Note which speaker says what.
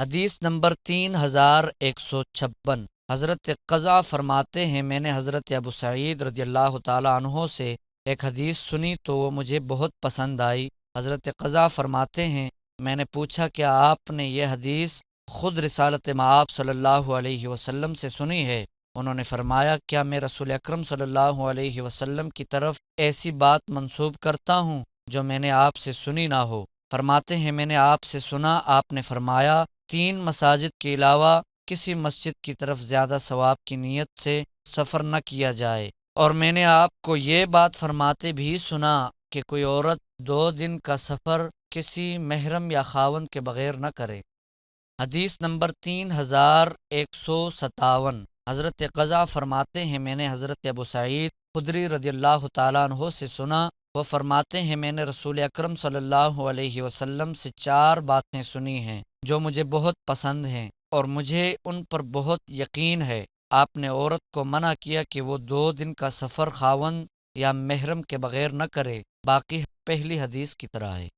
Speaker 1: حدیث نمبر 3156۔ حضرت قزا فرماتے ہیں میں نے حضرت ابو سعید رضی اللہ تعالیٰ عنہ سے ایک حدیث سنی تو وہ مجھے بہت پسند آئی۔ حضرت قزا فرماتے ہیں میں نے پوچھا کیا آپ نے یہ حدیث خود رسالت مآب صلی اللہ علیہ وسلم سے سنی ہے؟ انہوں نے فرمایا کیا میں رسول اکرم صلی اللہ علیہ وسلم کی طرف ایسی بات منسوب کرتا ہوں جو میں نے آپ سے سنی نہ ہو؟ فرماتے ہیں میں نے آپ سے سنا، آپ نے فرمایا 3 مساجد کے علاوہ کسی مسجد کی طرف زیادہ ثواب کی نیت سے سفر نہ کیا جائے، اور میں نے آپ کو یہ بات فرماتے بھی سنا کہ کوئی عورت 2 دن کا سفر کسی محرم یا خاوند کے بغیر نہ کرے۔ حدیث نمبر 3157۔ حضرت قزا فرماتے ہیں میں نے حضرت ابو سعید خدری رضی اللہ تعالیٰ عنہ سے سنا، وہ فرماتے ہیں میں نے رسول اکرم صلی اللہ علیہ وسلم سے 4 باتیں سنی ہیں جو مجھے بہت پسند ہیں اور مجھے ان پر بہت یقین ہے۔ آپ نے عورت کو منع کیا کہ وہ 2 دن کا سفر خاوند یا محرم کے بغیر نہ کرے، باقی پہلی حدیث کی طرح ہے۔